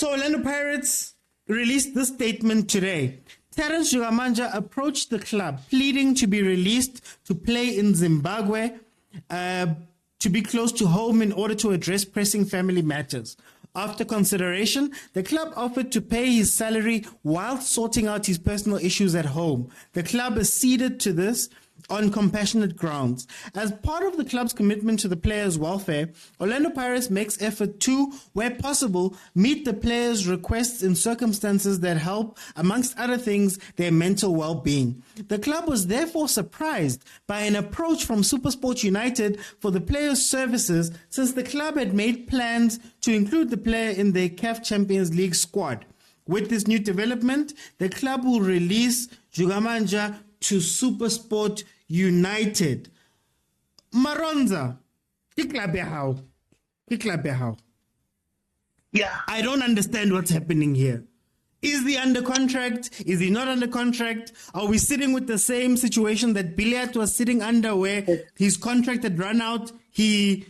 So Orlando Pirates released this statement today. Terrence Dzvukamanja approached the club pleading to be released to play in Zimbabwe, to be close to home in order to address pressing family matters. After consideration, the club offered to pay his salary while sorting out his personal issues at home. The club acceded to this on compassionate grounds. As part of the club's commitment to the players' welfare, Orlando Pirates makes effort to, where possible, meet the players' requests in circumstances that help, amongst other things, their mental well-being. The club was therefore surprised by an approach from SuperSport United for the players' services, since the club had made plans to include the player in their CAF Champions League squad. With this new development, the club will release Dzvukamanja to SuperSport United. Maronza, how? Yeah. I don't understand what's happening here. Is he under contract? Is he not under contract? Are we sitting with the same situation that Billiat was sitting under, where his contract had run out? He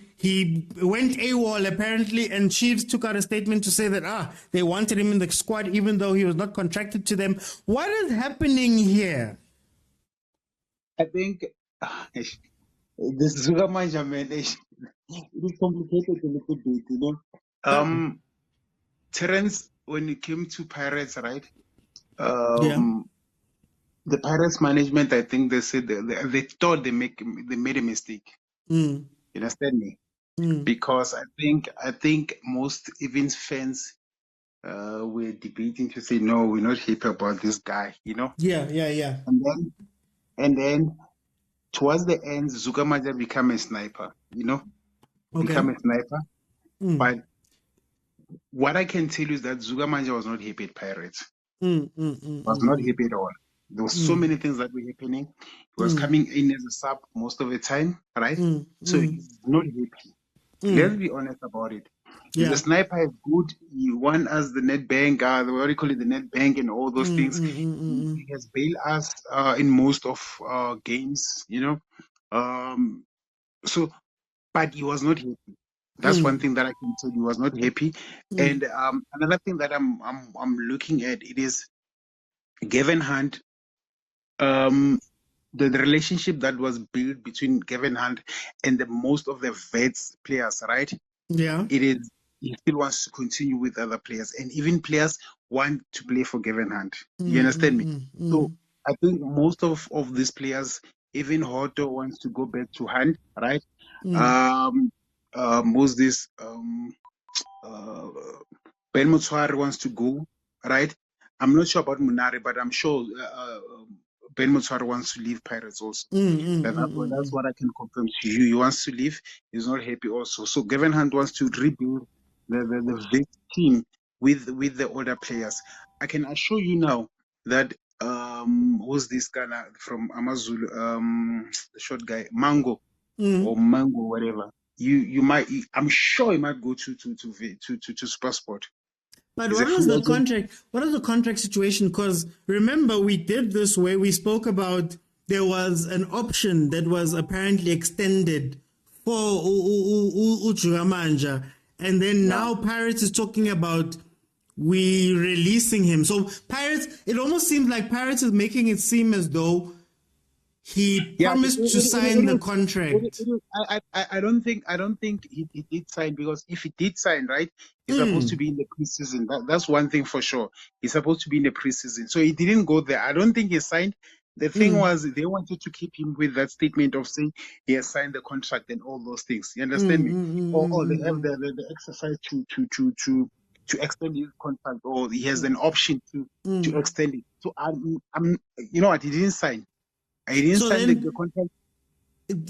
went AWOL apparently, and Chiefs took out a statement to say that they wanted him in the squad even though he was not contracted to them. What is happening here? I think this Dzvukamanja, man, it is complicated a little bit, you know. Terrence, when it came to Pirates, right? The Pirates management, I think they said they thought they made a mistake. You understand me? Because I think most even fans were debating to say, no, we're not happy about this guy, you know. Yeah. And then towards the end, Dzvukamanja became a sniper, you know. Become a sniper. But what I can tell you is that Dzvukamanja was not happy at Pirates. Was not happy at all. There were so many things that were happening. He was coming in as a sub most of the time, right? So he's not happy. Let's be honest about it. If the sniper is good, he won us the net bank, what do you call it, the net bank and all those things. He has bailed us in most of games, you know. So, but he was not happy. That's one thing that I can tell you. He was not happy. And another thing that I'm looking at, it is Gavin Hunt. The relationship that was built between Gavin Hunt and most of the vets players, right? Yeah. It is. He still wants to continue with other players, and even players want to play for Gavin Hunt. You understand me? So I think most of these players, even Hoto wants to go back to Hunt, right? Most this Ben Motswari wants to go, right? I'm not sure about Munari, but I'm sure Ben Motswari wants to leave Pirates also. That's what I can confirm to you. He wants to leave. He's not happy also. So Gavin Hunt wants to rebuild the vet team with the older players. I can assure you now that who's this guy from Amazulu, the short guy, Mango or Mango, whatever. You might. I'm sure he might go to SuperSport. But what is the contract? What is the contract situation? Because remember, we did this where we spoke about there was an option that was apparently extended for Dzvukamanja, and then now Pirates is talking about we releasing him. So Pirates, it almost seems like Pirates is making it seem as though he promised to sign the contract. I don't think he did sign, because if he did sign, right, he's supposed to be in the preseason. That's one thing for sure. He's supposed to be in the preseason. So he didn't go there. I don't think he signed. The thing was, they wanted to keep him with that statement of saying he has signed the contract and all those things. You understand me? Or they have the exercise to extend his contract, or he has an option to extend it. So I'm you know what, he didn't sign. I didn't sign the contract.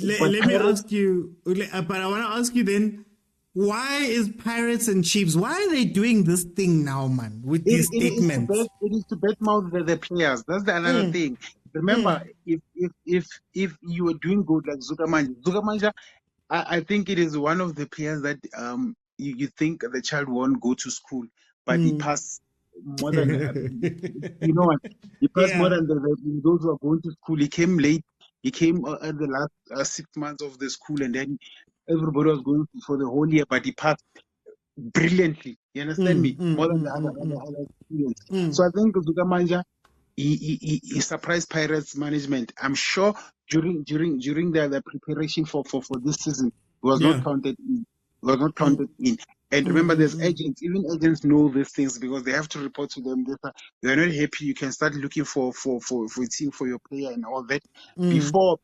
Let me ask you, but I want to ask you then, why is Pirates and Chiefs, why are they doing this thing now, man, with these statements? It is to badmouth the players. That's the another thing. Remember, if you were doing good like Dzvukamanja, I think it is one of the players that you think the child won't go to school, but he passed more than you know what? He passed more than those who are going to school. He came late. He came at the last 6 months of the school, and then everybody was going for the whole year, but he passed. brilliantly. You understand me? More than the other students. So I think Dzvukamanja, he surprised Pirates management. I'm sure during the preparation for this season, he was not Yeah. counted in. He was not counted in. And remember, there's agents. Even agents know these things because they have to report to them. You're not happy. You can start looking for a team for your player and all that before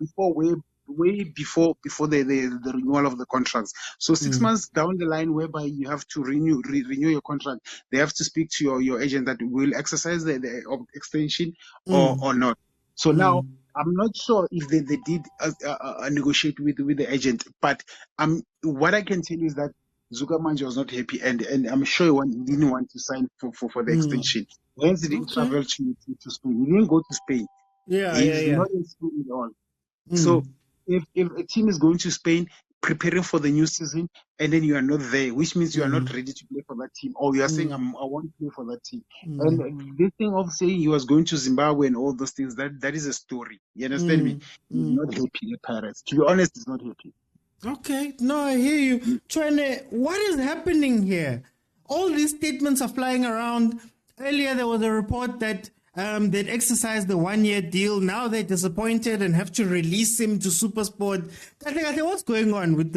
way before the renewal of the contracts. So 6 months down the line, whereby you have to renew your contract, they have to speak to your agent that will exercise the extension or not. So now I'm not sure if they did negotiate with the agent, but what I can tell you is that Dzvukamanja was not happy, and I'm sure he didn't want to sign for the extension. Hence, he didn't Okay. travel to Spain. He didn't go to Spain. Yeah, He's not in Spain at all. So if a team is going to Spain preparing for the new season and then you are not there, which means you are not ready to play for that team, or you are saying I want to play for that team. And this thing of saying he was going to Zimbabwe and all those things, that is a story. You understand me? He's not happy at Pirates. To be honest, he's not happy. Okay, no, I hear you. Chwane, what is happening here? All these statements are flying around. Earlier, there was a report that they'd exercised the 1-year deal. Now they're disappointed and have to release him to Supersport. I think what's going on with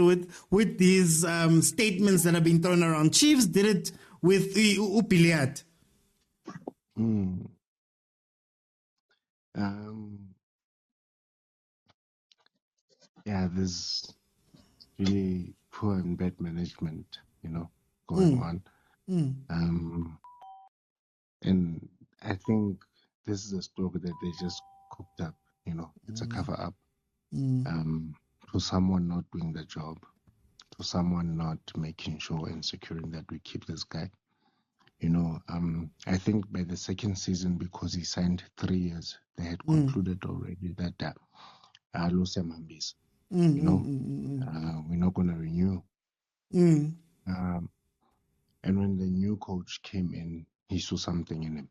these statements that have been thrown around? Chiefs did it with Upiliat. Yeah, there's really poor and bad management, going on. And I think this is a story that they just cooked up, it's a cover up to someone not doing the job, to someone not making sure and securing that we keep this guy. I think by the second season, because he signed 3 years, they had concluded already that we're not going to renew. And when the new coach came in, he saw something in him,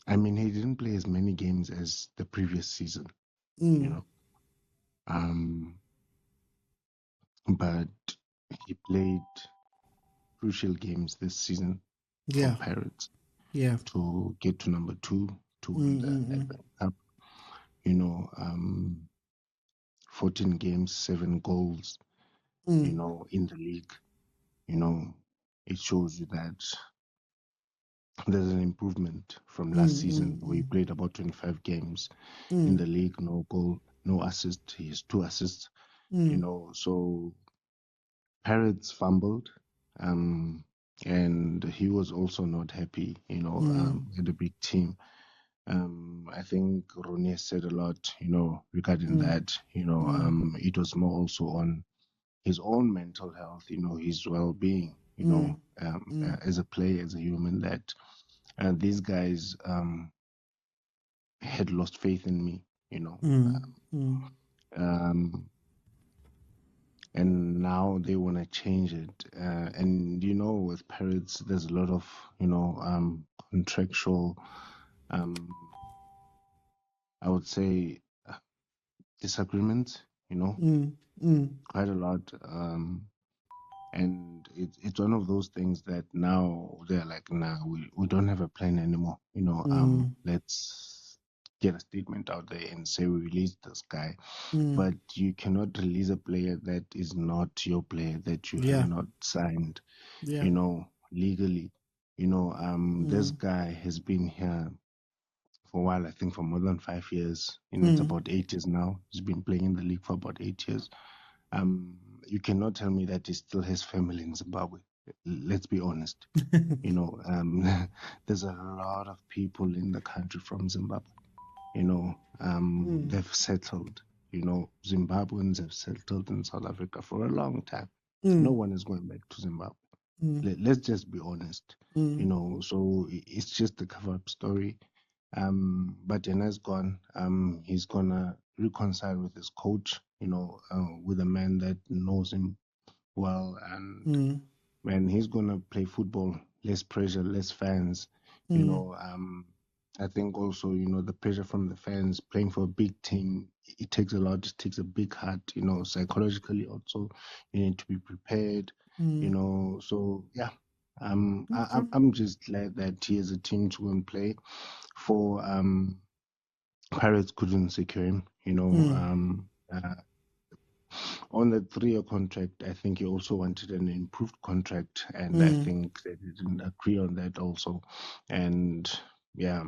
I mean, he didn't play as many games as the previous season, but he played crucial games this season for Pirates to get to number 2, to win the Cup. 14 games, 7 goals, in the league. It shows you that there's an improvement from last season where he played about 25 games in the league, no goal, no assist. He has 2 assists, so Pirates fumbled, and he was also not happy, at a big team. I think Ronnie said a lot, regarding that, it was more also on his own mental health, his well-being, as a player, as a human, that these guys had lost faith in me, and now they want to change it. And with Pirates, there's a lot of contractual, I would say, disagreements, quite a lot. And it's one of those things that now they're like, nah, we don't have a plan anymore. Let's get a statement out there and say we released this guy. But you cannot release a player that is not your player, that you have not signed, legally. This guy has been here for a while, I think for more than 5 years. It's about 8 years now. He's been playing in the league for about 8 years. You cannot tell me that he still has family in Zimbabwe. Let's be honest. There's a lot of people in the country from Zimbabwe. They've settled. Zimbabweans have settled in South Africa for a long time. No one is going back to Zimbabwe. Let's just be honest. So it's just a cover-up story. But Yena's gone. He's gonna reconcile with his coach, with a man that knows him well, and man, he's gonna play football, less pressure, less fans. I think also, the pressure from the fans playing for a big team, it takes a lot. It takes a big heart, psychologically also. You need to be prepared. you know. So yeah, I'm just glad that he has a team to go and play for. Pirates couldn't secure him, you know. On the 3-year contract, I think he also wanted an improved contract, and I think they didn't agree on that also. And yeah,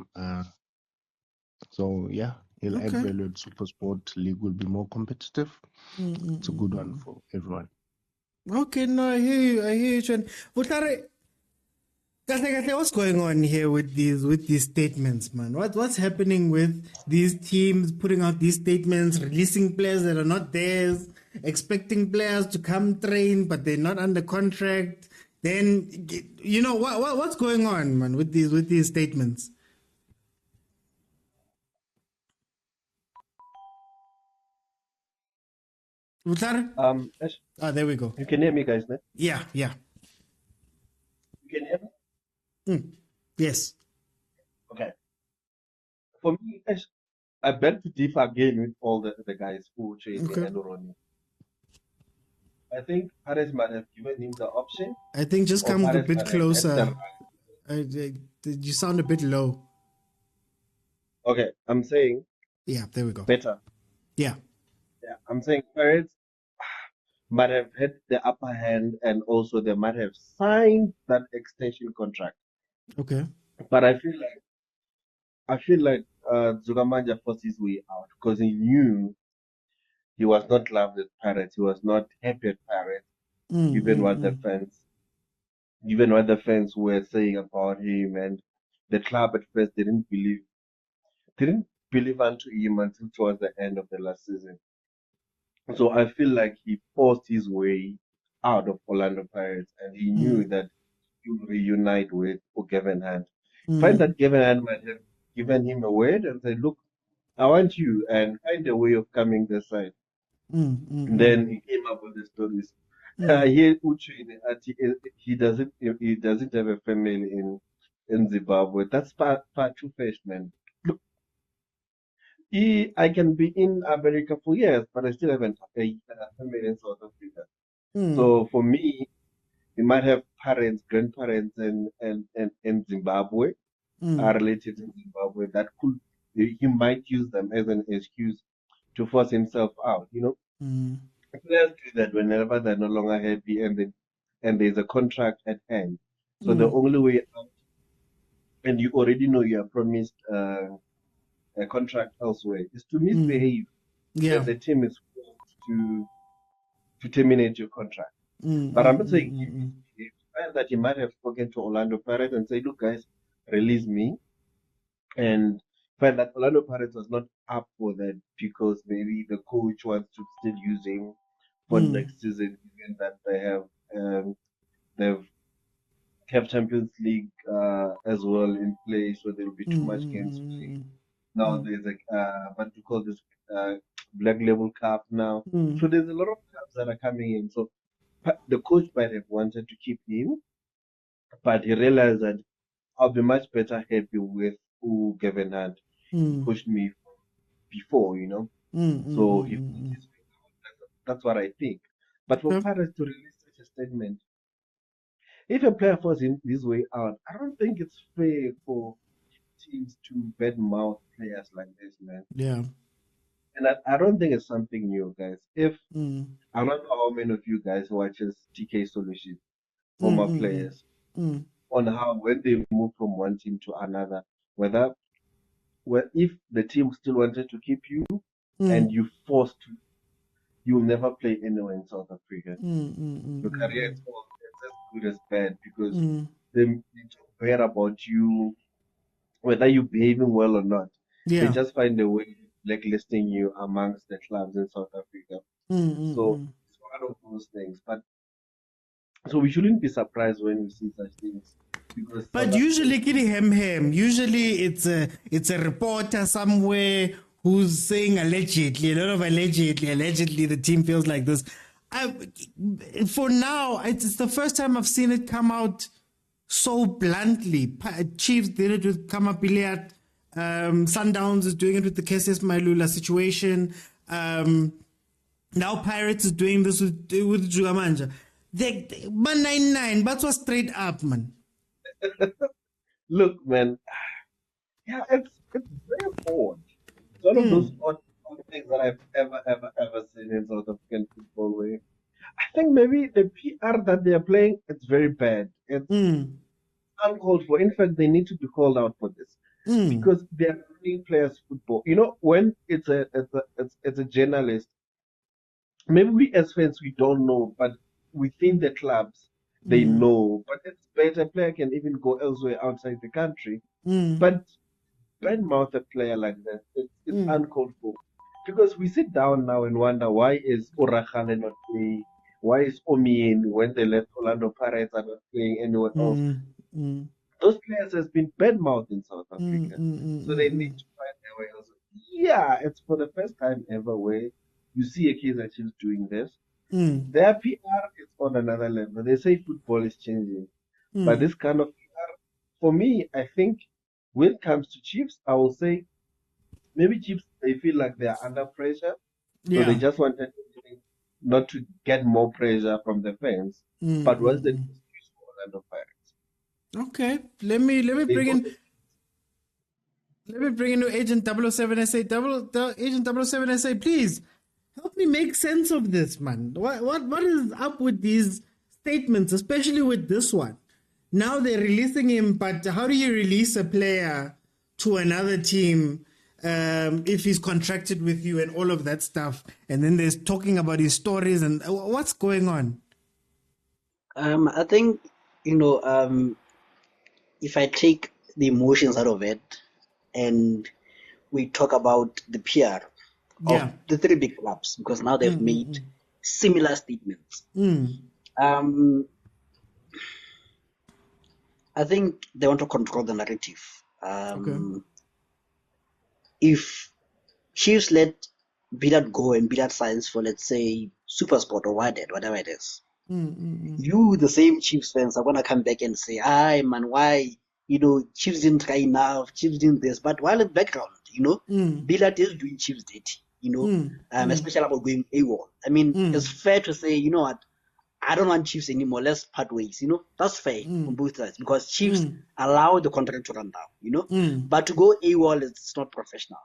so yeah, he'll add value at SuperSport. League will be more competitive. It's a good one for everyone. Okay, no, I hear you, Chan. Kahle, what's going on here with these statements, man? What's happening with these teams putting out these statements, releasing players that are not theirs, expecting players to come train, but they're not under contract? Then you know what's going on, man, with these statements? There we go. You can hear me, guys, no? Yeah. You can hear me? Yes. Okay. For me, I beg to differ again with all the guys who changed and Ronnie. I think Patrice might have given him the option. I think just come a bit closer. You sound a bit low. Okay, I'm saying. Yeah, there we go. Better. Yeah. Yeah, I'm saying Patrice might have had the upper hand, and also they might have signed that extension contract. Okay. But I feel like Dzvukamanja forced his way out because he knew he was not loved at Pirates. He was not happy at Pirates, given what the fans were saying about him, and the club at first didn't believe into him until towards the end of the last season. So I feel like he forced his way out of Orlando Pirates, and he knew that he would reunite with Gavin Hunt. Find that Gavin Hunt might have given him a word and said, "Look, I want you," and find a way of coming this side. And then he came up with the stories. Here, Uche, he doesn't have a family in Zimbabwe. That's far too fast, man. Look, I can be in America for years, but I still haven't a family in South Africa. So for me, he might have parents, grandparents, in Zimbabwe, are related in Zimbabwe. He might use them as an excuse to force himself out. You know, players do that whenever they're no longer happy, and there's a contract at hand. So the only way out, and you already know you are promised a contract elsewhere, is to misbehave. Yeah. And the team is forced to terminate your contract. But I'm not saying that he might have spoken to Orlando Pirates and say, "Look, guys, release me." And find that Orlando Pirates was not up for that because maybe the coach wants to still use him for next season, given that they've Champions League as well in play, so there will be too much games playing. Now there's what you call this Black Label Cup now. So there's a lot of cups that are coming in. So the coach might have wanted to keep him, but he realized that I'll be much better happy with who Gavin Hunt pushed me before, you know. So that's what I think. But for Patrice to release such a statement, if a player forces him this way out, I don't think it's fair for teams to badmouth players like this, man. Yeah. And I don't think it's something new, guys. If I don't know how many of you guys watches TK Solution, former players, on how when they move from one team to another, if the team still wanted to keep you and you forced to, you will never play anywhere in South Africa. Your career is as good as bad because they need to care about you, whether you're behaving well or not. Yeah. They just find a way blacklisting you amongst the clubs in South Africa. So it's one of those things. But so we shouldn't be surprised when we see such things. But usually, usually it's a reporter somewhere who's saying allegedly, a lot of allegedly the team feels like this. For now, it's the first time I've seen it come out so bluntly. Chiefs did it with Kamapiliat. Sundowns is doing it with the KSS Mailula situation. Now Pirates is doing this with Dzvukamanja. Man 99, but was straight up, man. Look, man, yeah, it's very odd. It's one of those odd things that I've ever seen in South African football. Where I think maybe the PR that they are playing, it's very bad. It's uncalled for. In fact, they need to be called out for this because they are playing players football. You know, when it's a journalist, maybe we as fans we don't know, but within the clubs they know. But it's better. A player can even go elsewhere outside the country. But badmouth a player like that, it's uncalled for. Because we sit down now and wonder why is Orakhane not playing? Why is Omien when they left Orlando Pirates are not playing anywhere else? Those players has been badmouthed in South Africa. So they need to find their way also. Yeah, it's for the first time ever where you see a Kaizer Chiefs doing this. Their PR is on another level. They say football is changing. But this kind of PR, for me, I think when it comes to Chiefs, I will say maybe Chiefs, they feel like they are under pressure. So they just wanted not to get more pressure from the fans. But what's the excuse for Orlando Pirates? Okay, let me bring in Agent 007 SA. Agent 007 SA, please help me make sense of this, man. What is up with these statements, especially with this one? Now they're releasing him, but how do you release a player to another team if he's contracted with you and all of that stuff? And then there's talking about his stories and what's going on? I think, if I take the emotions out of it and we talk about the PR of the three big clubs, because now they've made similar statements. I think they want to control the narrative. If Chiefs let Bidad go and Bidad signs for, let's say, Supersport or whatever it is, you, the same Chiefs fans, are going to come back and say, man, why? Chiefs didn't try enough, Chiefs didn't this. But while in the background, Bidad is doing Chiefs dirty, especially about going AWOL. I mean, it's fair to say, you know what? I don't want Chiefs anymore. Let's part ways. That's fair on both sides because Chiefs allow the contract to run down. But to go AWOL, it's not professional.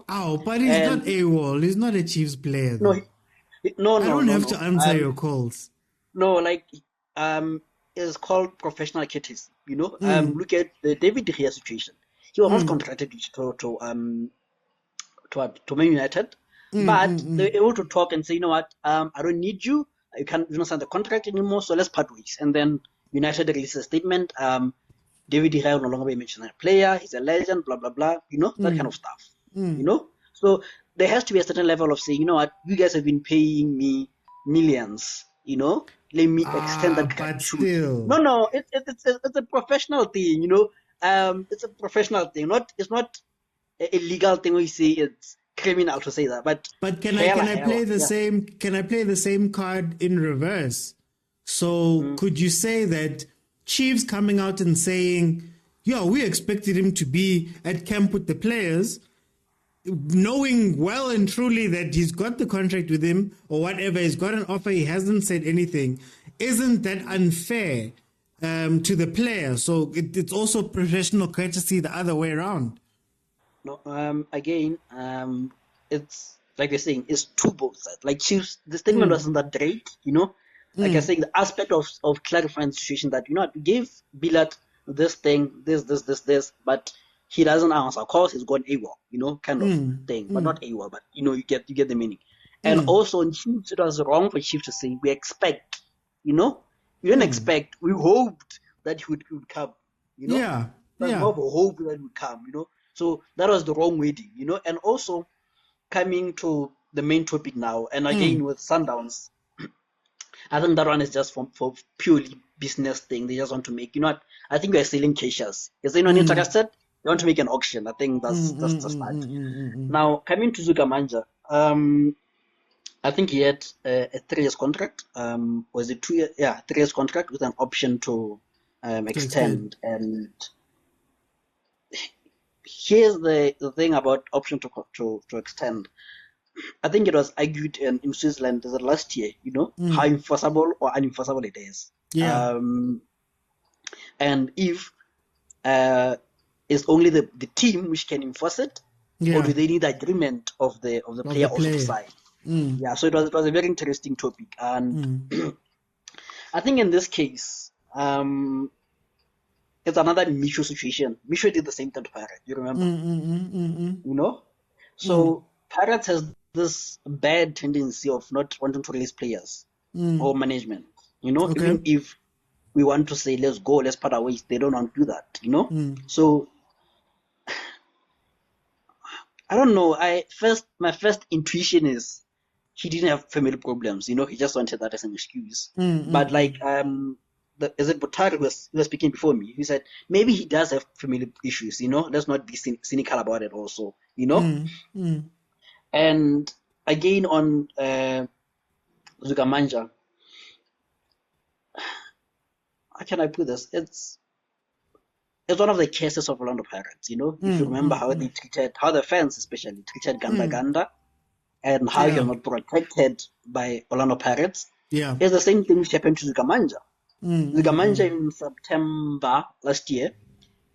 Oh, but he's not AWOL. He's not a Chiefs player. No, I don't have to answer your calls. No, it's called professional courtesy. Look at the David De Gea situation. He was not contracted to Man United, but they were able to talk and say, you know what, I don't need you. You can't sign the contract anymore, so let's part ways. And then United releases a statement. David De Gea will no longer be mentioned as a player. He's a legend, blah, blah, blah. That kind of stuff. So there has to be a certain level of saying, you know what, you guys have been paying me millions, let me extend that gratitude. Still. No, it's a professional thing, it's a professional thing. It's not a legal thing where you say it's criminal to say that. But can I play the same? Can I play the same card in reverse? So could you say that Chiefs coming out and saying, we expected him to be at camp with the players, knowing well and truly that he's got the contract with him or whatever, he's got an offer, he hasn't said anything. Isn't that unfair to the player? So it's also professional courtesy the other way around. No, again, it's like they're saying, it's two both sides. Like Chiefs, the statement wasn't that great, Like I say, the aspect of clarifying the situation that, we gave Bilal this thing, this, but he doesn't answer. Of course, he's gone AWOL, kind of thing, but not AWOL, but you get the meaning. And also in Chiefs, it was wrong for Chiefs to say we expect, we didn't expect, we hoped that he would come, Yeah. More of a hope that he would come, So that was the wrong wording, and also coming to the main topic now, and again with Sundowns, I think that one is just for purely business thing. They just want to make, I think we're selling caches. Is anyone interested? They want to make an auction. I think that's the start. Now, coming to Dzvukamanja, I think he had a 3 years contract. Was it 2 years? Yeah, 3 years contract with an option to extend. And here's the thing about option to extend. I think it was argued in Switzerland last year, how enforceable or unenforceable it is. Yeah. And if it's only the team which can enforce it, or do they need agreement of the player also side? Yeah, so it was a very interesting topic, and I think in this case, it's another Micho situation. Micho did the same thing to Pirates. You remember? So Pirates has this bad tendency of not wanting to release players or management. Even if we want to say let's go, let's part our ways, they don't want to do that. So I don't know. My first intuition is he didn't have family problems. He just wanted that as an excuse. But like is it Butari who was speaking before me? He said maybe he does have family issues. Let's not be cynical about it. Also, And again on Dzvukamanja, how can I put this? It's one of the cases of Orlando Pirates. If you remember how they treated, how the fans especially treated Ganda, and how he was not protected by Orlando Pirates. Yeah, it's the same thing which happened to Dzvukamanja. Dzvukamanja in September last year,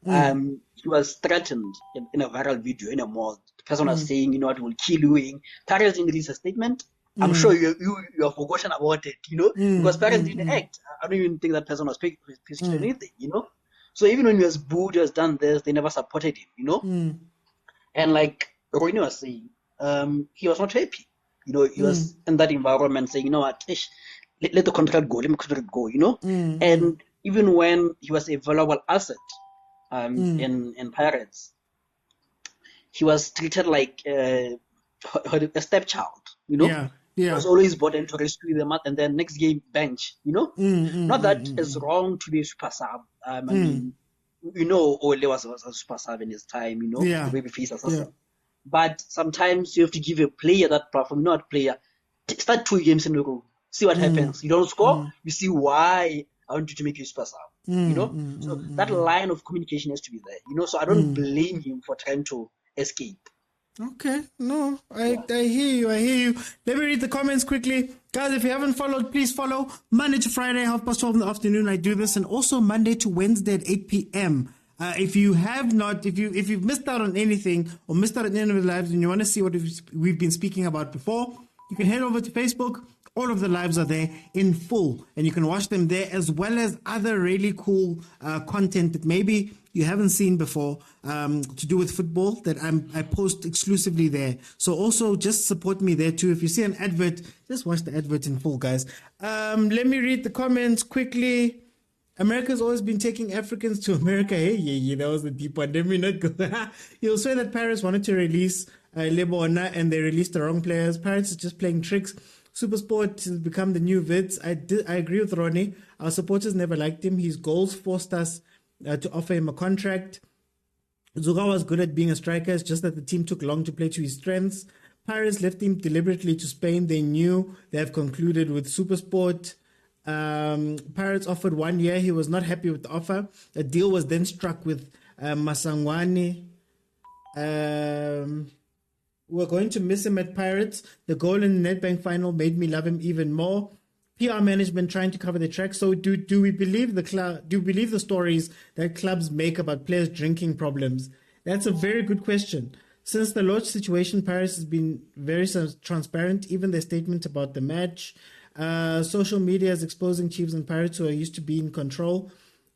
he was threatened in a viral video in a mall. The person was saying, it will kill you. Pirates didn't release a statement. I'm sure you have forgotten about it, because Pirates didn't act. I don't even think that person was paying anything, So even when he was booed, he was done this, they never supported him, And like Roine was saying, he was not happy. He was in that environment saying, what, let the contract go, let me contract go, And even when he was a valuable asset in Pirates, he was treated like a stepchild, Yeah. He was always brought in to rescue them, and then next game bench, Not that it's wrong to be a super sub. I mean, Ole was a super sub in his time, the baby face assassin. But sometimes you have to give a player that platform, not player. Start 2 games in a row. See what happens. You don't score, you see why I want you to make you super sub. So that line of communication has to be there. So I don't blame him for trying to escape. Okay, no, I hear you. Let me read the comments quickly. Guys, if you haven't followed, please follow. Monday to Friday, 12:30 in the afternoon, I do this, and also Monday to Wednesday at 8 p.m. If you have not, if you've missed out on anything or missed out on any of the lives and you want to see what we've been speaking about before, you can head over to Facebook. All of the lives are there in full, and you can watch them there, as well as other really cool content that maybe you haven't seen before to do with football that I post exclusively there. So also just support me there too. If you see an advert, just watch the advert in full, guys. Let me read the comments quickly. America's always been taking Africans to America. Hey, yeah, that was the deep one. Let me not go. You'll say that Paris wanted to release Lebona and they released the wrong players. Paris is just playing tricks. Supersport has become the new Vids. I agree with Ronnie. Our supporters never liked him. His goals forced us to offer him a contract. Zuga was good at being a striker. It's just that the team took long to play to his strengths. Paris left him deliberately to Spain. They knew they have concluded with Supersport. Pirates offered 1 year. He was not happy with the offer. A deal was then struck with Masangwane. We're going to miss him at Pirates. The goal in the Nedbank final made me love him even more. PR management trying to cover the track. So do we believe the stories that clubs make about players drinking problems? That's a very good question. Since the Lodge situation, Paris has been very transparent. Even their statement about the match. Social media is exposing Chiefs and Pirates who are used to be in control.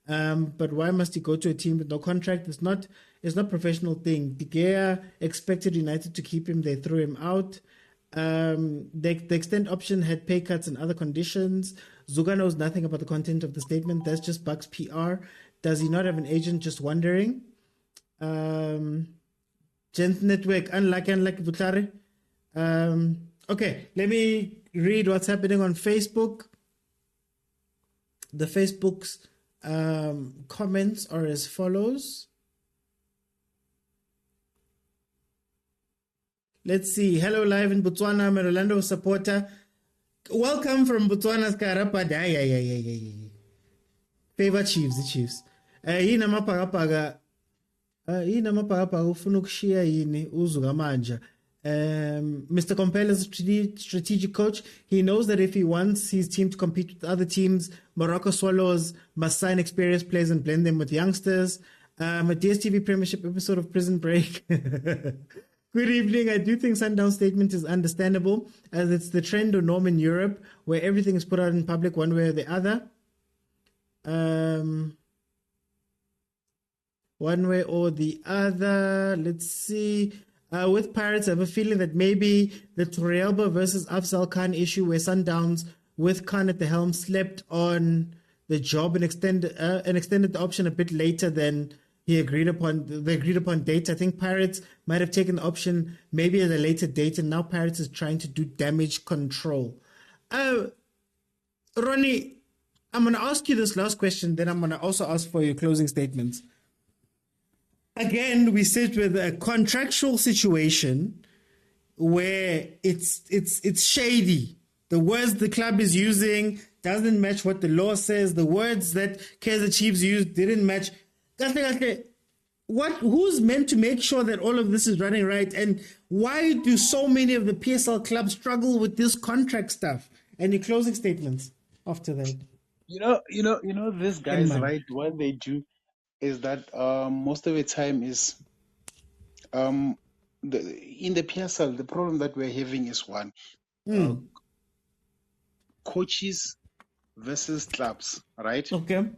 But why must he go to a team with no contract? It's not a professional thing. De Gea expected United to keep him. They threw him out. The extent option had pay cuts and other conditions. Zuga knows nothing about the content of the statement. That's just Bucks PR. Does he not have an agent? Just wondering. Gent Network, unlucky Butlare. Okay, let me read what's happening on Facebook. The Facebook's comments are as follows. Let's see. Hello, live in Botswana. I'm a Orlando supporter. Welcome from Botswana's Karapa. Yeah. Favor Chiefs, the Chiefs. Yina mapagapaga ufuna ukushia yini uZvukamanja. Mr. Compel is a strategic coach. He knows that if he wants his team to compete with other teams, Morocco Swallows must sign experienced players and blend them with youngsters. A DSTV Premiership episode of Prison Break. Good evening. I do think Sundowns' statement is understandable, as it's the trend or norm in Europe where everything is put out in public one way or the other. One way or the other. Let's see. With Pirates, I have a feeling that maybe the Torrealba versus Afzal Khan issue, where Sundowns with Khan at the helm slept on the job and extended the option a bit later than the agreed upon date. I think Pirates might have taken the option maybe at a later date, and now Pirates is trying to do damage control. Ronnie, I'm going to ask you this last question, then I'm going to also ask for your closing statements. Again, we sit with a contractual situation where it's shady. The words the club is using doesn't match what the law says. The words that Kaizer Chiefs used didn't match. Who's meant to make sure that all of this is running right? And why do so many of the PSL clubs struggle with this contract stuff? And your closing statements after that. These guys, right? What they do is that most of the time is in the PSL, the problem that we're having is one, coaches versus clubs, right? Okay.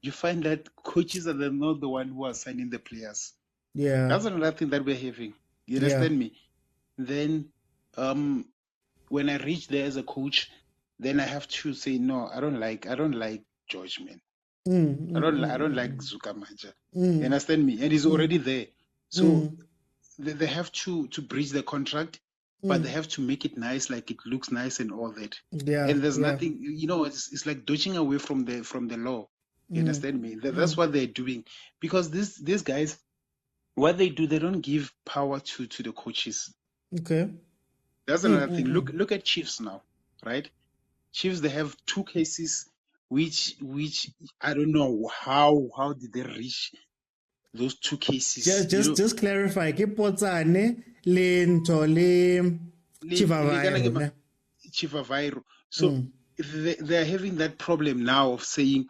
You find that coaches are not the one who are signing the players. Yeah. That's another thing that we're having. You understand me? Then when I reach there as a coach, then I have to say, no, I don't like George, man. I don't like Dzvukamanja. You understand me? And he's already there. So they have to bridge the contract, but they have to make it nice, like it looks nice and all that. Yeah. And there's nothing, it's like dodging away from the law. You understand me? That's what they're doing. Because these guys, what they do, they don't give power to the coaches. Okay. That's another thing. Look at Chiefs now, right? Chiefs, they have 2 cases which I don't know how did they reach those 2 cases. Just clarify. Ke Potsane le ntho le Chivavairo. So they are having that problem now of saying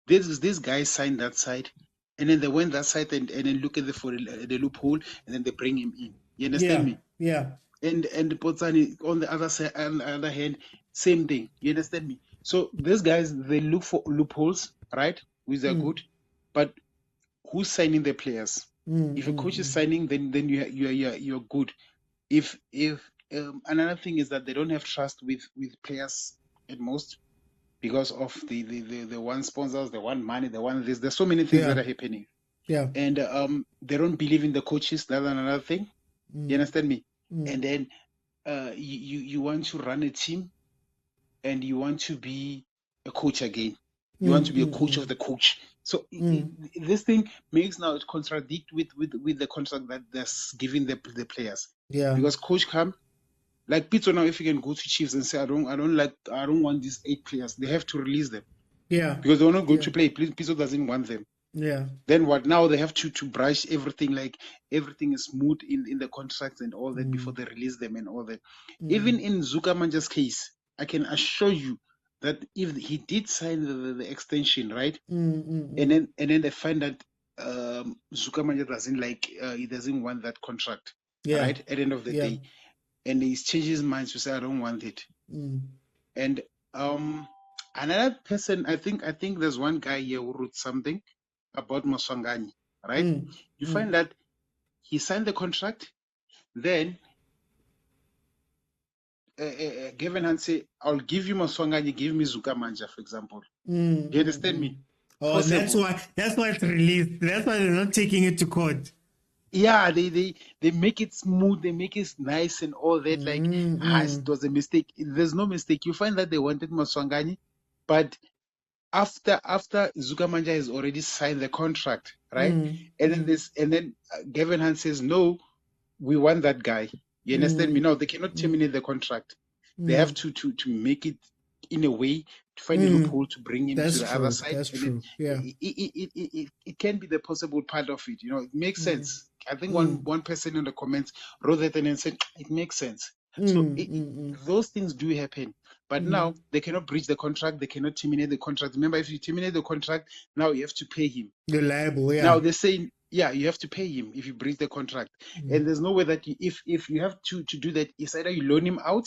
this guy signed that side, and then they went that side and then look at the loophole, and then they bring him in. You understand me? Yeah. And Potsane on the other side, on the other hand, same thing. You understand me? So these guys, they look for loopholes, right? Which are good, but who's signing the players? If a coach is signing, then you're good. If another thing is that they don't have trust with players at most, because of the one sponsors, the one money, the one this. There's so many things that are happening. Yeah. And they don't believe in the coaches. That's another thing. You understand me? And then you want to run a team, and you want to be a coach again. You want to be a coach of the coach. So this thing makes now it contradict with the contract that they're giving the players. Yeah. Because coach come, like Pitso now, if you can go to Chiefs and say I don't want these 8 players, they have to release them. Yeah. Because they're not going to play. Pitso doesn't want them. Yeah. Then what? Now they have to brush everything, like everything is smooth in the contracts and all that before they release them and all that. Even in Dzvukamanja's case, I can assure you that if he did sign the extension, right, and then they find that Dzvukamanja he doesn't want that contract, right, at the end of the day, and he changes his mind to say I don't want it. And another person, I think there's one guy here who wrote something about Mosimane, right? You find that he signed the contract, then Gavin Hunt say, I'll give you Mosimane, give me Dzvukamanja, for example. You understand me? Oh, that's why it's released. That's why they're not taking it to court. Yeah, they make it smooth, they make it nice and all that. It was a mistake. There's no mistake. You find that they wanted Mosimane, but after Dzvukamanja has already signed the contract, right? And then Gavin Hunt says, no, we want that guy. You understand me? No, they cannot terminate the contract. They have to make it in a way find a loophole to bring him That's to the true. other side. That's And true. Yeah. it can be the possible part of it. It makes sense. I think one person in the comments wrote that and then said it makes sense. So those things do happen. But now they cannot breach the contract. They cannot terminate the contract. Remember, if you terminate the contract, now you have to pay him. You're liable. Yeah. Now they're saying, yeah, you have to pay him if you breach the contract. And there's no way that if you have to do that, it's either you loan him out,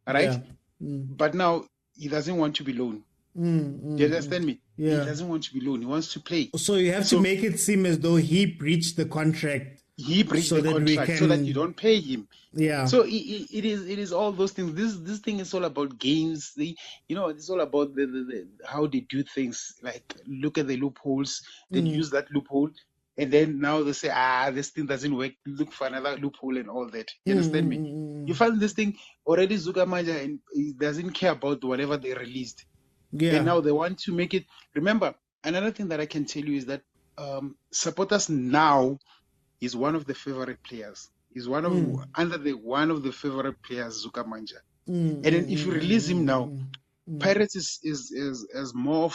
right? Yeah. But now he doesn't want to be loaned. Do you understand me? Yeah. He doesn't want to be loaned. He wants to play. So you have to make it seem as though he breached the contract. He breached the contract so that you don't pay him. Yeah. So it is all those things. This thing is all about games. It's all about the how they do things. Like look at the loopholes. Then use that loophole, and then now they say, this thing doesn't work. Look for another loophole and all that. You understand me? You find this thing already. Dzvukamanja and he doesn't care about whatever they released. Yeah. And now they want to make it. Remember, another thing that I can tell you is that supporters now. He's one of the favorite players. He's one of the favorite players, Dzvukamanja. And then if you release him now, Pirates is more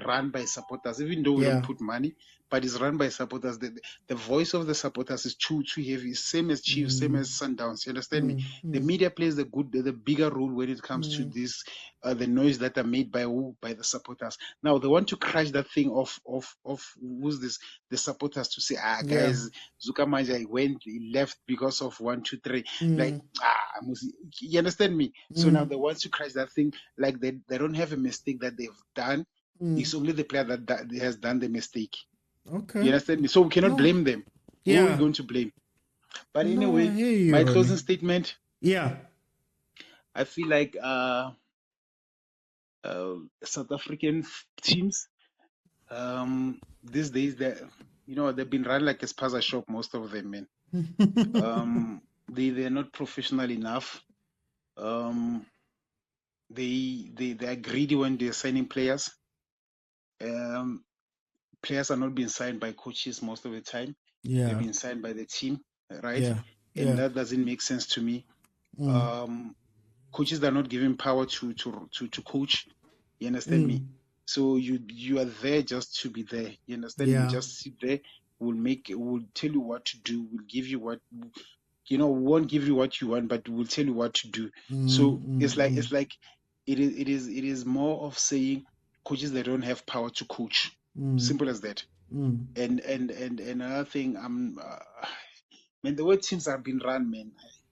run by supporters, even though we don't put money, but it's run by supporters. The voice of the supporters is too heavy. Same as Chiefs, same as Sundowns. You understand me? The media plays the bigger role when it comes to this, the noise that are made by the supporters. Now they want to crash that thing of who's this? The supporters to say, guys, Dzvukamanja he left because of 1, 2, 3. Like you understand me? So now they want to crash that thing. Like they don't have a mistake that they've done. It's only the player that has done the mistake. Okay. You understand me? So we cannot blame them. Who are we going to blame? But anyway, my closing statement. Yeah. I feel like South African teams these days they've been run like a spaza shop, most of them, man. They're not professional enough. They are greedy when they're signing players. Players are not being signed by coaches most of the time. Yeah. They've been signed by the team, right? Yeah. And that doesn't make sense to me. Coaches are not given power to coach. You understand me? So you are there just to be there. You understand me? Just sit there. We'll tell you what to do. We'll give you what we won't give you what you want, but we'll tell you what to do. So it's like it is more of saying coaches that don't have power to coach. Simple as that. And another thing, man, the way teams are being run, man,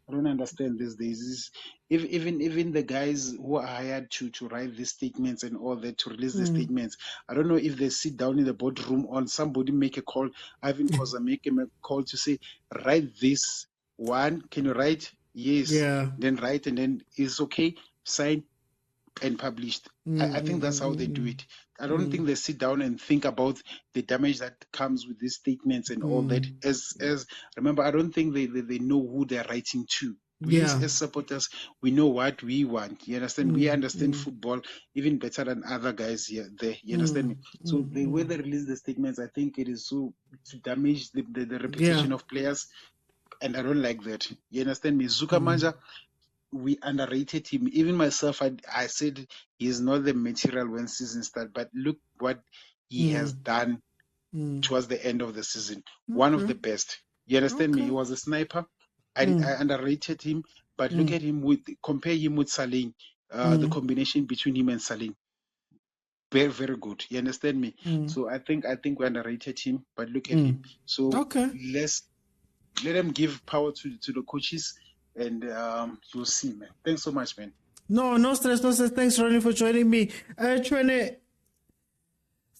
I don't understand these days. Even the guys who are hired to write these statements and all that, to release the statements, I don't know if they sit down in the boardroom or somebody make a call. Irvin Khoza make him a call to say, write this one. Can you write? Yes. Yeah. Then write, and then it's okay. Sign and published. I think that's how they do it. I don't think they sit down and think about the damage that comes with these statements and all that. As remember, I don't think they know who they're writing to. We as supporters, we know what we want. You understand? We understand football even better than other guys there. You understand me? So the way they release the statements, I think it is so to damage the reputation of players, and I don't like that. You understand me? Dzvukamanja, we underrated him. Even myself, I said he's not the material when season started, but look what he has done towards the end of the season. One of the best. You understand me? He was a sniper. I underrated him, but look at him compare him with Saling. The combination between him and Saling. Very, very good. You understand me? So I think we underrated him, but look at him. So let them give power to the coaches. And you'll see, man. Thanks so much, man. No stress. Thanks, Ronnie, for joining me.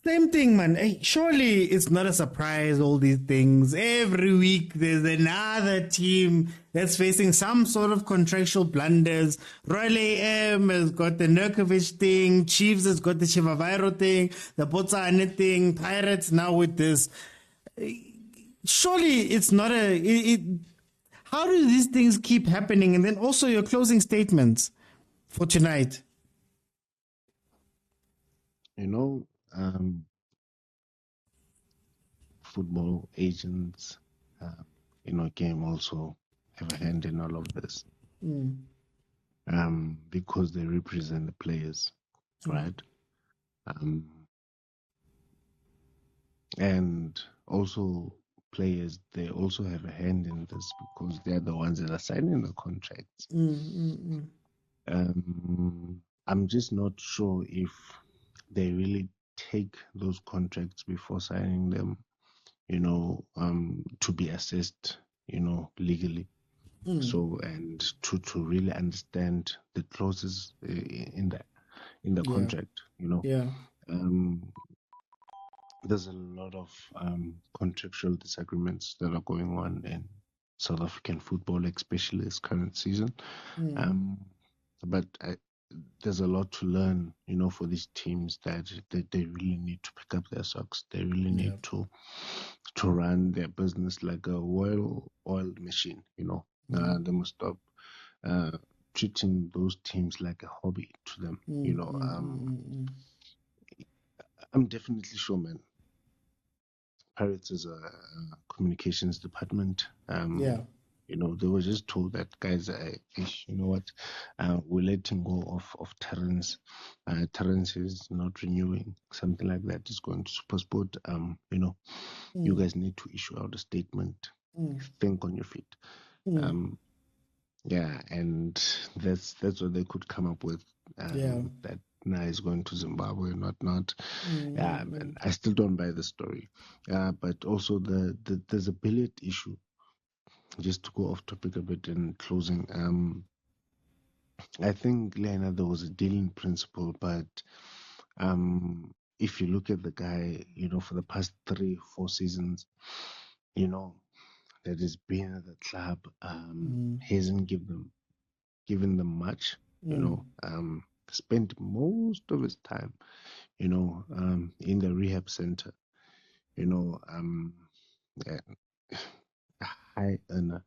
Same thing, man. Hey, surely it's not a surprise, all these things. Every week there's another team that's facing some sort of contractual blunders. Royal AM has got the Nurkovic thing. Chiefs has got the Chivavairo thing. The Botswana thing. Pirates now with this. Surely it's not how do these things keep happening? And then also your closing statements for tonight. Football agents, game also have a hand in all of this. Because they represent the players. right? And also players, they also have a hand in this because they're the ones that are signing the contracts. I'm just not sure if they really take those contracts before signing them, to be assessed, legally. So, and to really understand the clauses in the contract, there's a lot of contractual disagreements that are going on in South African football, especially this current season. But there's a lot to learn, for these teams that they really need to pick up their socks. They really need to run their business like a well-oiled machine. They must stop treating those teams like a hobby to them. I'm definitely sure, man. Pirates is a communications department. They were just told that, guys, you know what, we're letting go of Terrence. Terrence is not renewing, something like that is going to SuperSport. You guys need to issue out a statement. Think on your feet. And that's what they could come up with. That now is going to Zimbabwe, not. Man, I still don't buy the story. But also there's a billet issue. Just to go off topic a bit in closing, I think, Lena, there was a deal in principle, but if you look at the guy, for the past 3-4 seasons, that has been at the club, hasn't given them much, spent most of his time, in the rehab center, a high earner,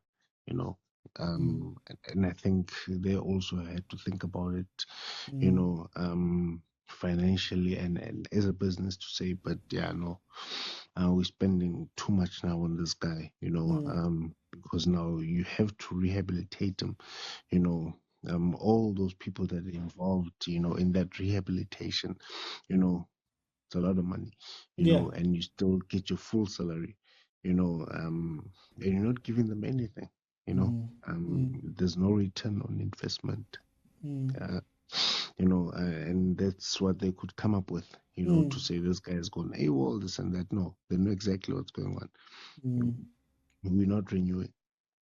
and I think they also had to think about it, financially and as a business to say, but we're spending too much now on this guy, because now you have to rehabilitate him, all those people that are involved, in that rehabilitation, it's a lot of money, and you still get your full salary, and you're not giving them anything, there's no return on investment, and that's what they could come up with, to say this guy has gone AWOL, this and that. No, they know exactly what's going on. We're not renewing.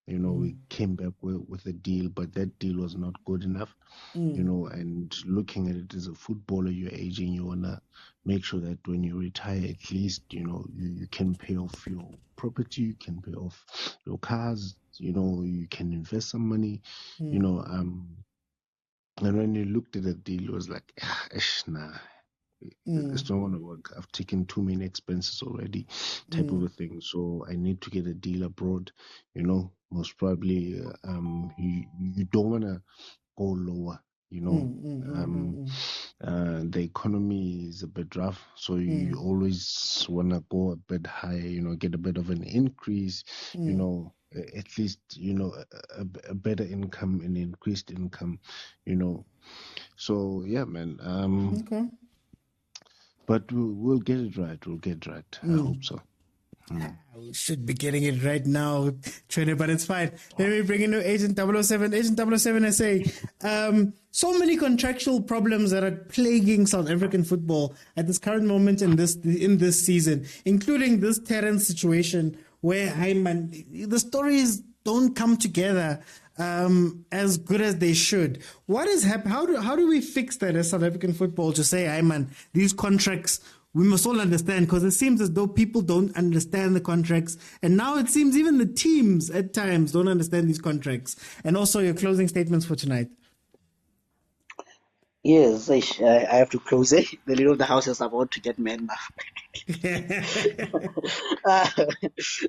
We came back with a deal, but that deal was not good enough. And looking at it as a footballer, you're aging, you want to make sure that when you retire, at least, you can pay off your property, you can pay off your cars, you can invest some money, and when you looked at the deal, it was like, nah, it's not going to work. I've taken too many expenses already, type of a thing. So I need to get a deal abroad. Most probably, you don't want to go lower. The economy is a bit rough, so you always want to go a bit higher. Get a bit of an increase. At least a better income, an increased income. So yeah, man. Okay. But we'll get it right. We'll get it right. I hope so. We should be getting it right now, Trainer, but it's fine. Let me bring in Agent 007. Agent 007 is saying, so many contractual problems that are plaguing South African football at this current moment in this season, including this Terrence situation where the stories don't come together as good as they should. What is happening? How do we fix that as South African football to say, these contracts, we must all understand, because it seems as though people don't understand the contracts. And now it seems even the teams at times don't understand these contracts. And also your closing statements for tonight. Yes, I have to close it. The leader of the house is about to get mad now.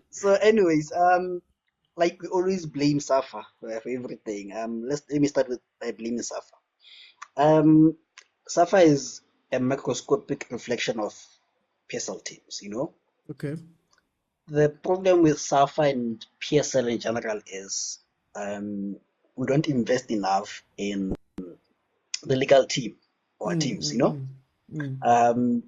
So anyways, like we always blame Safa for everything. Let me start with blaming Safa. Safa is a microscopic reflection of PSL teams, Okay. The problem with Safa and PSL in general is we don't invest enough in the legal team. our teams, you know.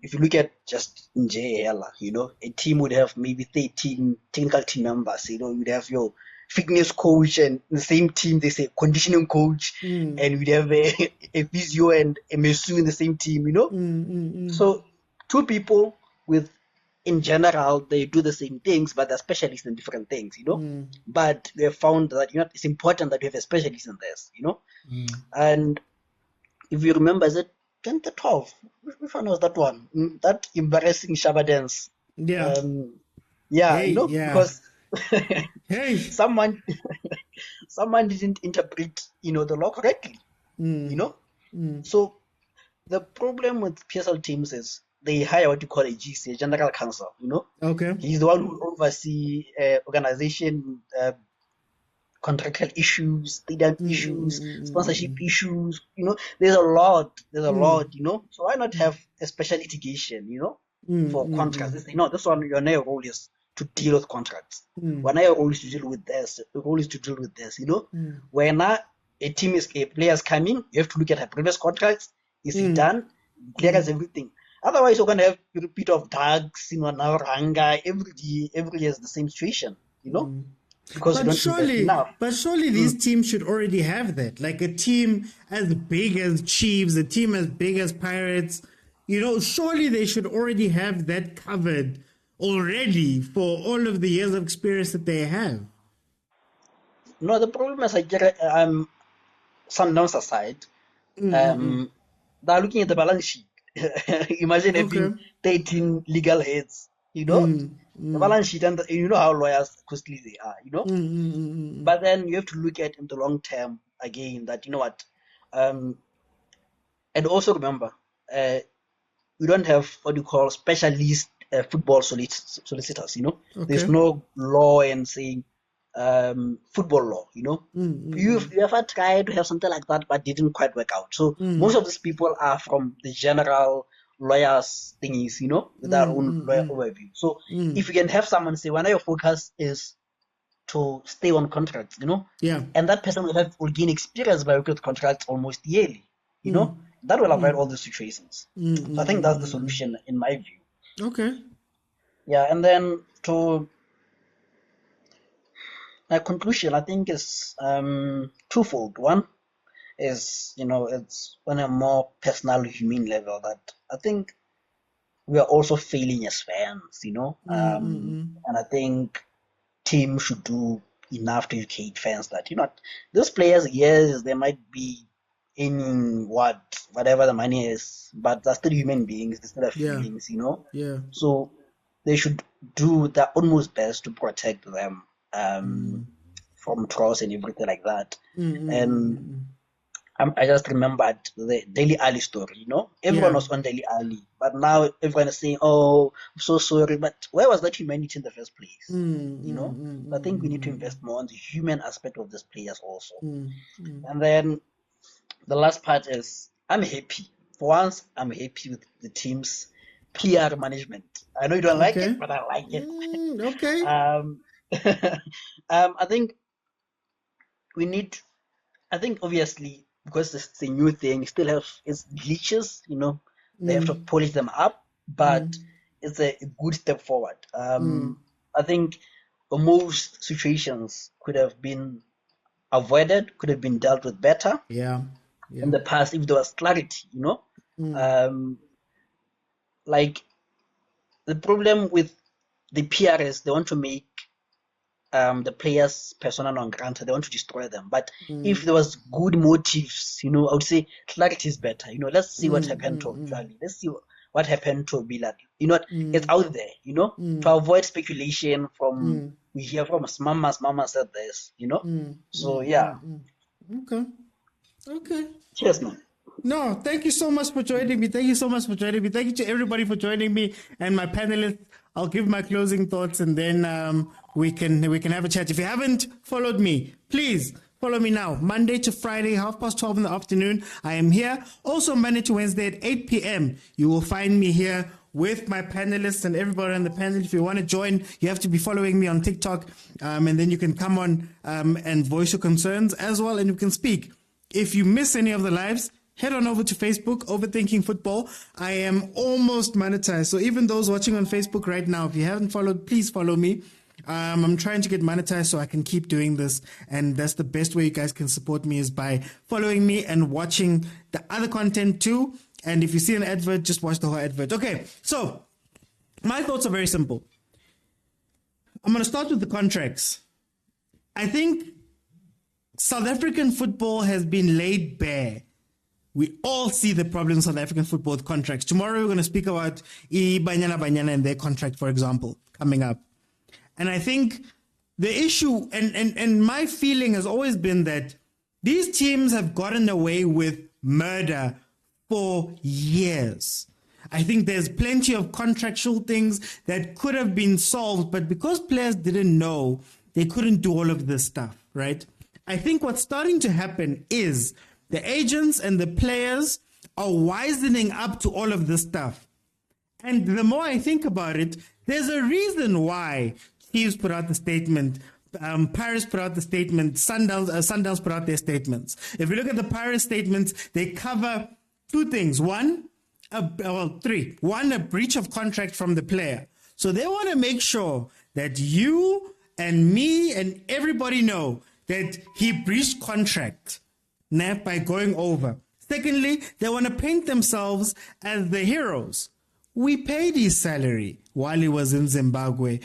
If you look at just in JL, you know, a team would have maybe 13 technical team members. You know, you'd have your fitness coach, and in the same team they say conditioning coach, and we'd have a physio and a masseur in the same team. You know, so two people with, in general, they do the same things, but they're specialists in different things. You know, but we have found that, you know, it's important that we have a specialist in this. You know, and if you remember, is it 2012? Which one was that one? That embarrassing Shaba dance. Yeah. Yeah, Hey, you know, yeah. because Hey. someone didn't interpret, you know, the law correctly. You know? So the problem with PSL teams is they hire what you call a GC, a general counsel, you know? Okay. He's the one who oversees organization, contractual issues, stadium issues, sponsorship issues. You know, there's a lot, you know. So why not have a special litigation, you know, for contracts? They say, no, this one, your new role is to deal with contracts. When your role is to deal with this, the role is to deal with this, you know. When a player's coming, you have to look at her previous contracts. Is it done? Clears everything. Otherwise, you're going to have a repeat of tags, you know, now Ranga, every year is the same situation, you know. Because but surely these teams should already have that. Like a team as big as Chiefs, a team as big as Pirates, you know, surely they should already have that covered already for all of the years of experience that they have. No, the problem is, Sundowns aside, they're looking at the balance sheet. Imagine having 13 legal heads, you know, the balance sheet, and you know how lawyers costly they are, you know. But then you have to look at in the long term again that, you know what, and also remember, we don't have what you call specialist football solicitors, you know. There's no law and saying football law, you know. You ever tried to have something like that, but didn't quite work out. So most of these people are from the general lawyers thingies, you know, with their own lawyer overview. So if you can have someone say, when your focus is to stay on contracts, you know, and that person will gain experience by working with contracts almost yearly, you know, that will avoid all these situations. So I think that's the solution in my view. Okay. Yeah, and then to my conclusion, I think, is twofold. One is, you know, it's on a more personal, human level that I think we are also failing as fans, you know, and I think teams should do enough to educate fans that, you know, those players, yes, they might be earning whatever the money is, but they're still human beings, they still have feelings, you know. Yeah. So they should do their utmost best to protect them from trolls and everything like that. And I just remembered the Daily Ahly story, you know. Everyone was on Daily Ahly, but now everyone is saying, oh, I'm so sorry, but where was that humanity in the first place? You know, I think we need to invest more on the human aspect of these players also. And then the last part is, I'm happy. For once, I'm happy with the team's PR management. I know you don't like it, but I like it. I think we need, obviously, because it's a new thing, still have its glitches, you know, they have to polish them up, but it's a good step forward. I think most situations could have been avoided, could have been dealt with better in the past if there was clarity, you know. Like the problem with the PRS, they want to make the players persona non grata, they want to destroy them. But if there was good motives, you know, I would say clarity is better. You know, let's see what happened to Charlie. Let's see what happened to Bilal. You know, it's out there, you know, to avoid speculation from, we hear from mama said this, you know. So, yeah. Okay. Cheers, man. No, thank you so much for joining me. Thank you to everybody for joining me and my panelists. I'll give my closing thoughts and then we can have a chat. If you haven't followed me, please follow me now. Monday to Friday, 12:30 in the afternoon. I am here. Also Monday to Wednesday at 8 p.m. You will find me here with my panelists and everybody on the panel. If you want to join, you have to be following me on TikTok, and then you can come on and voice your concerns as well, and you can speak. If you miss any of the lives, head on over to Facebook, Overthinking Football. I am almost monetized. So even those watching on Facebook right now, if you haven't followed, please follow me. I'm trying to get monetized so I can keep doing this. And that's the best way you guys can support me is by following me and watching the other content too. And if you see an advert, just watch the whole advert. Okay, so my thoughts are very simple. I'm going to start with the contracts. I think South African football has been laid bare. We all see the problems in South African football with contracts. Tomorrow we're going to speak about Banyana and their contract, for example, coming up. And I think the issue and my feeling has always been that these teams have gotten away with murder for years. I think there's plenty of contractual things that could have been solved, but because players didn't know, they couldn't do all of this stuff, right? I think what's starting to happen is the agents and the players are wisening up to all of this stuff. And the more I think about it, there's a reason why Chiefs put out the statement, Paris put out the statement, Sundowns put out their statements. If you look at the Paris statements, they cover two things. Three. One, a breach of contract from the player. So they want to make sure that you and me and everybody know that he breached contract by going over. Secondly, they want to paint themselves as the heroes. We paid his salary while he was in Zimbabwe.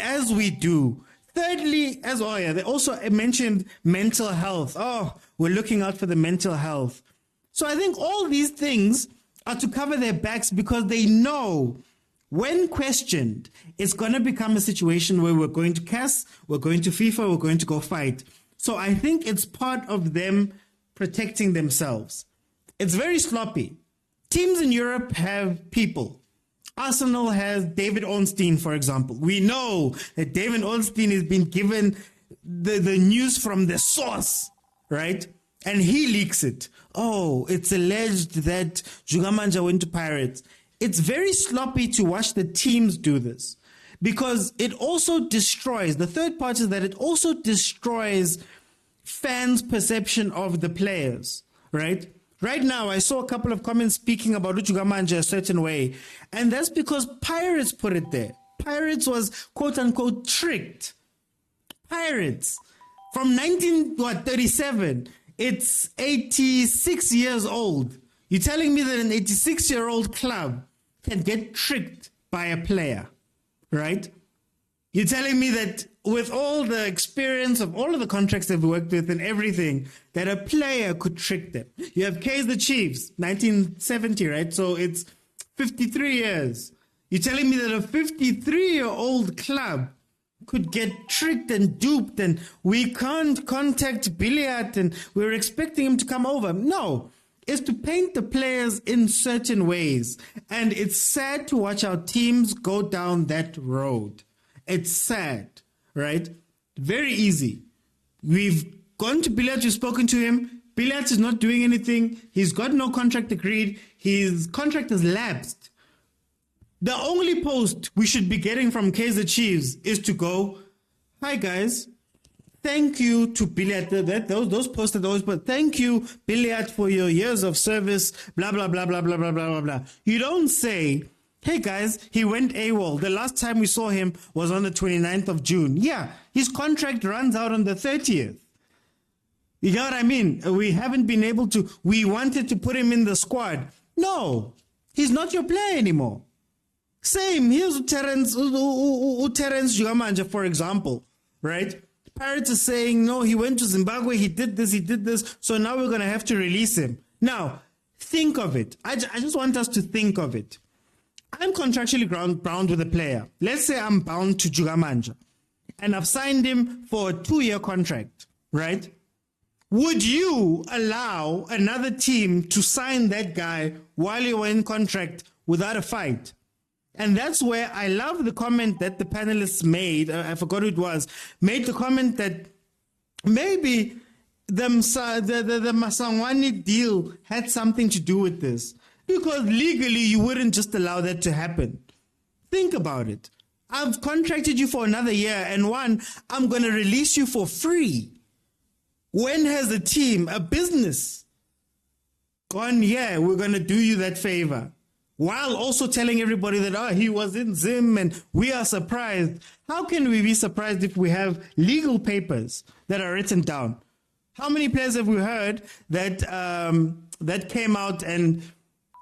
As we do. Thirdly, they also mentioned mental health. Oh, we're looking out for the mental health. So I think all these things are to cover their backs because they know when questioned, it's going to become a situation where we're going to CAS, we're going to FIFA, we're going to go fight. So I think it's part of them protecting themselves. It's very sloppy. Teams in Europe have people. Arsenal has David Ornstein, for example. We know that David Ornstein has been given the news from the source, right? And he leaks it. Oh, it's alleged that Dzvukamanja went to Pirates. It's very sloppy to watch the teams do this because it also destroys, the third part is that it also destroys fans' perception of the players, right? Right now, I saw a couple of comments speaking about Dzvukamanja a certain way, and that's because Pirates put it there. Pirates was, quote-unquote, tricked. Pirates. From 1937, it's 86 years old. You're telling me that an 86-year-old club can get tricked by a player, right? You're telling me that with all the experience of all of the contracts they've worked with and everything, that a player could trick them. You have Kaizer Chiefs, 1970, right? So it's 53 years. You're telling me that a 53-year-old club could get tricked and duped and we can't contact Billiard and we're expecting him to come over. No, it's to paint the players in certain ways. And it's sad to watch our teams go down that road. It's sad, right? Very easy. We've gone to Billiard, we've spoken to him. Billiard is not doing anything. He's got no contract agreed. His contract has lapsed. The only post we should be getting from Kaizer Chiefs is to go, hi guys, thank you to Billiard. Those posts are always, but thank you, Billiard, for your years of service, blah, blah, blah, blah, blah, blah, blah, blah, blah. You don't say, hey guys, he went AWOL. The last time we saw him was on the 29th of June. Yeah, his contract runs out on the 30th. You know what I mean? We haven't been able to, we wanted to put him in the squad. No, he's not your player anymore. Same, here's Terrence Dzvukamanja, for example, right? Pirates are saying, no, he went to Zimbabwe, he did this, so now we're going to have to release him. Now, think of it. I just want us to think of it. I'm contractually bound with a player. Let's say I'm bound to Dzvukamanja, and I've signed him for a 2-year contract, right? Would you allow another team to sign that guy while you're in contract without a fight? And that's where I love the comment that the panelists made. I forgot who it was. Made the comment that maybe the Masangwani deal had something to do with this. Because legally, you wouldn't just allow that to happen. Think about it. I've contracted you for another year, and I'm going to release you for free. When has a team, a business, on, yeah, we're going to do you that favor. While also telling everybody that, he was in Zim and we are surprised. How can we be surprised if we have legal papers that are written down? How many players have we heard that that came out and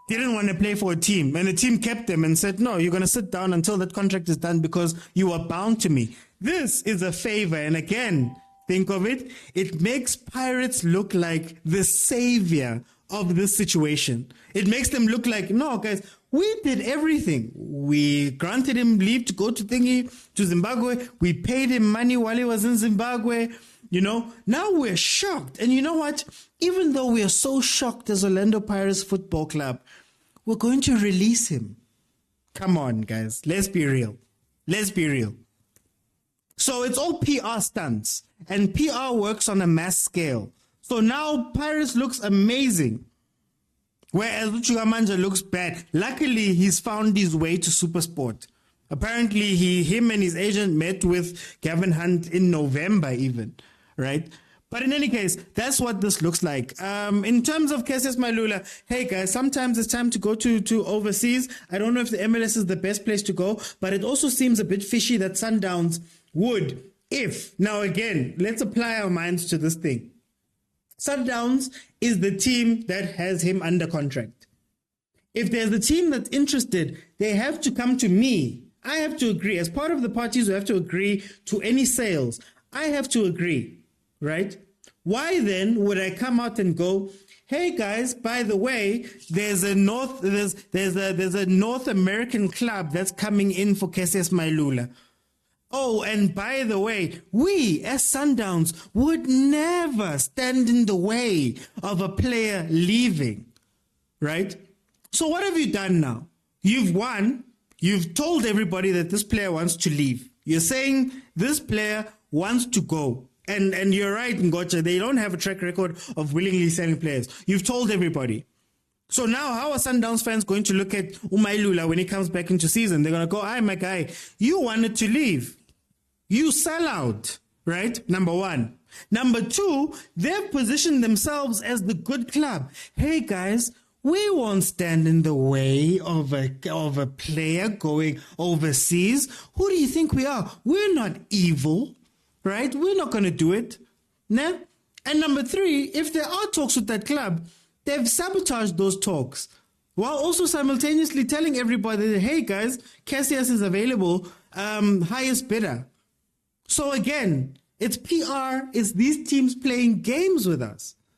didn't want to play for a team, and the team kept them and said, no, you're going to sit down until that contract is done because you are bound to me. This is a favor. And again, think of it. It makes Pirates look like the savior of this situation. It makes them look like, no, guys, we did everything. We granted him leave to go to Zimbabwe. We paid him money while he was in Zimbabwe. Now we're shocked. And you know what? Even though we are so shocked as Orlando Pirates Football Club, we're going to release him. Come on, guys. Let's be real. So it's all PR stunts. And PR works on a mass scale. So now Pirates looks amazing, whereas Dzvukamanja looks bad. Luckily, he's found his way to SuperSport. Apparently, him and his agent met with Gavin Hunt in November even, right? But in any case, that's what this looks like. In terms of Cassius Malula, hey guys, sometimes it's time to go to overseas. I don't know if the MLS is the best place to go, but it also seems a bit fishy that Sundowns would, now again, let's apply our minds to this thing. Sundowns is the team that has him under contract. If there's a team that's interested, they have to come to me. I have to agree. As part of the parties who have to agree to any sales, I have to agree, right? Why then would I come out and go, hey guys, by the way, there's a North American club that's coming in for Cassius Malula. Oh, and by the way, we as Sundowns would never stand in the way of a player leaving, right? So what have you done now? You've won. You've told everybody that this player wants to leave. You're saying this player wants to go. And you're right, Ngocha, they don't have a track record of willingly selling players. You've told everybody. So now how are Sundowns fans going to look at Umailula when he comes back into season? They're going to go, hi, my guy, you wanted to leave. You sell out, right? Number one. Number two, they've positioned themselves as the good club. Hey, guys, we won't stand in the way of a player going overseas. Who do you think we are? We're not evil, right? We're not going to do it. Nah? And number three, if there are talks with that club, they've sabotaged those talks while also simultaneously telling everybody that, hey, guys, Cassius is available, highest bidder. So again, it's PR, it's these teams playing games with us.